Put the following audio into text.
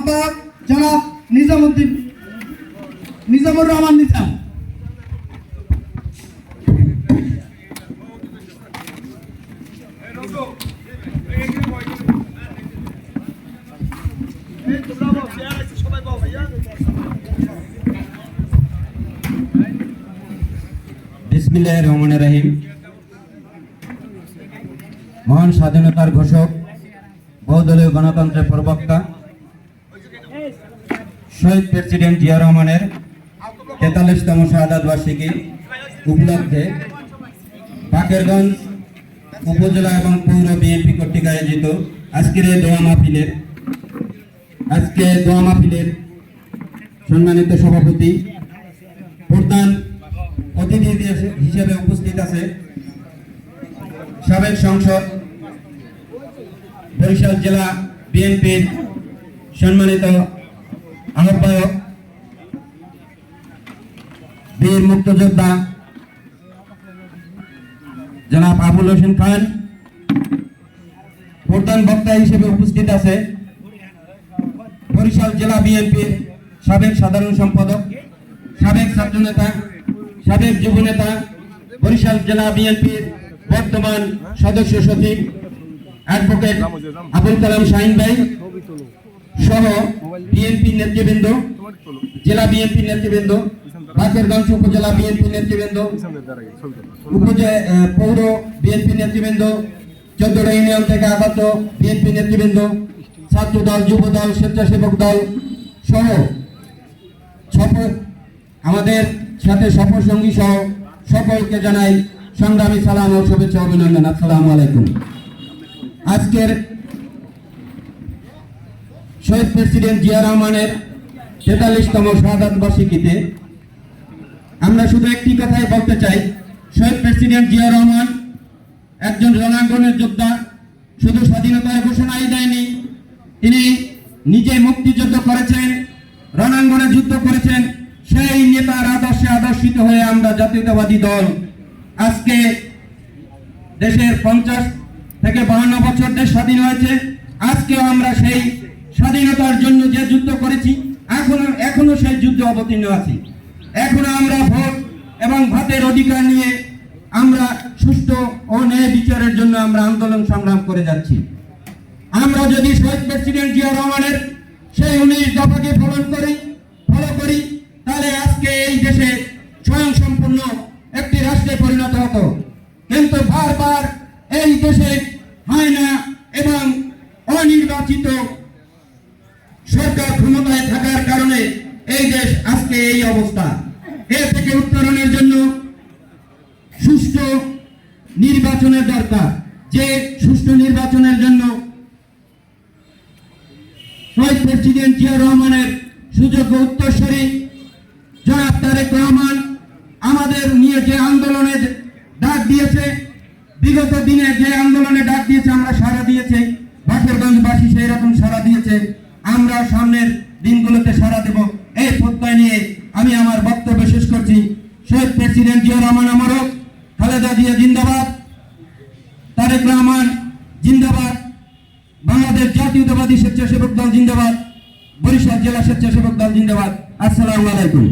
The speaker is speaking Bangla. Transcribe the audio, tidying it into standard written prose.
আহ্বায়ক জনাব নিজামুর রহমান নিজাম। বিসমিল্লাহির রহমানির রহিম। মহান স্বাধীনতার ঘোষক, বহুদলীয় গণতন্ত্রের প্রবক্তা শহীদ প্রেসিডেন্ট জিয়া রহমানের ৪৩তম শাহাদাত বার্ষিকী উপলক্ষে বাকেরগঞ্জ উপজেলা এবং পৌর বিএনপি কর্তৃক আয়োজিত আজকের এই দোয়া মাহফিলের সম্মানিত সভাপতি, প্রধান অতিথি হিসেবে উপস্থিত আছে সাবেক সংসদ বরিশাল জেলা বিএনপির সম্মানিত আহ্বায়ক, বীর মুক্তিযোদ্ধা জনাব আবুল হোসেন খান। প্রধান বক্তা হিসেবে উপস্থিত আছে বরিশাল জেলা বিএনপির সাবেক সাধারণ সম্পাদক, সাবেক ছাত্রনেতা, সাবেক যুবনেতা, বরিশাল জেলা বিএনপির বর্তমান সদস্য সচিব অ্যাডভোকেট আবুল কালাম শাহিন ভাই সহ বিএনপি নেতৃবৃন্দ, জেলা বিএনপি নেতৃবৃন্দ, বাকেরগঞ্জ উপজেলা বিএনপি নেতৃবৃন্দ, পৌর বিএনপি নেতৃবৃন্দ, ১৪টা ইউনিয়ন থেকে আগত বিএনপি নেতৃবৃন্দ, ছাত্র দল, যুব দল, স্বেচ্ছাসেবক দল সহ আমাদের সাথে সফরসঙ্গী সহ সকলকে জানাই সংগ্রামী সালাম ও শুভেচ্ছা অভিনন্দন। আসসালামু আলাইকুম। আজকের শহীদ প্রেসিডেন্ট জিয়া রহমানের ৪৩তম শাহাদাত বার্ষিকীতে আমরা শুধু একটি কথাই বলতে চাই, শহীদ প্রেসিডেন্ট জিয়া রহমান একজন রণাঙ্গনের যোদ্ধা। শুধু স্বাধীনতার ঘোষণাই দেয়নি, তিনি নিজে মুক্তিযুদ্ধ করেছেন, রণাঙ্গনে যুদ্ধ করেছেন। সেই নেতার আদর্শে আদর্শিত হয়ে আমরা জাতীয়তাবাদী দল আজকে দেশের 50 থেকে 52 বছর দেশ স্বাধীন হয়েছে। আজকেও আমরা সেই স্বাধীনতার জন্য যে যুদ্ধ করেছি, এখনো সেই যুদ্ধে অবতীর্ণ আছি। এখনো আমরা ভোট এবং ভাতের অধিকার নিয়ে আমরা সুষ্ঠু ও ন্যায় বিচারের জন্য আমরা আন্দোলন সংগ্রাম করে যাচ্ছি। আমরা যদি শহীদ প্রেসিডেন্ট জিয়া রহমানের সেই 19 দফাকে ফলো করি তাহলে আজকে এই দেশে স্বয়ংসম্পূর্ণ একটি রাষ্ট্রে পরিণত হতো। কিন্তু বারবার এই দেশে হায়না এবং অনির্বাচিত সরকার ক্ষমতায় থাকার কারণে এই দেশ আজকে এই অবস্থা। এর থেকে উত্তরণের জন্য সুষ্ঠু নির্বাচনের দরকার। যে সুষ্ঠু নির্বাচনের জন্য শহীদ প্রেসিডেন্ট জিয়া রহমানের সুযোগ্য উত্তরসূরি জনাব তারেক রহমান আমাদের নিয়ে যে আন্দোলনে ডাক দিয়েছে, বিগত দিনে যে আন্দোলনে ডাক দিয়েছে আমরা সাড়া দিয়েছে, বাকেরগঞ্জবাসী সেই রকম সাড়া দিয়েছে। আমরা সামনের দিনগুলোতে সাড়া দেব এই প্রত্যয় নিয়ে আমি আমার বক্তব্য শেষ করছি। শহীদ প্রেসিডেন্ট জিয়া রহমান অমর, খালেদা জিয়া জিন্দাবাদ, তারেক রহমান জিন্দাবাদ, বাংলাদেশ জাতীয়তাবাদী স্বেচ্ছাসেবক দল জিন্দাবাদ, বরিশাল জেলা স্বেচ্ছাসেবক দল জিন্দাবাদ। আসসালামু আলাইকুম।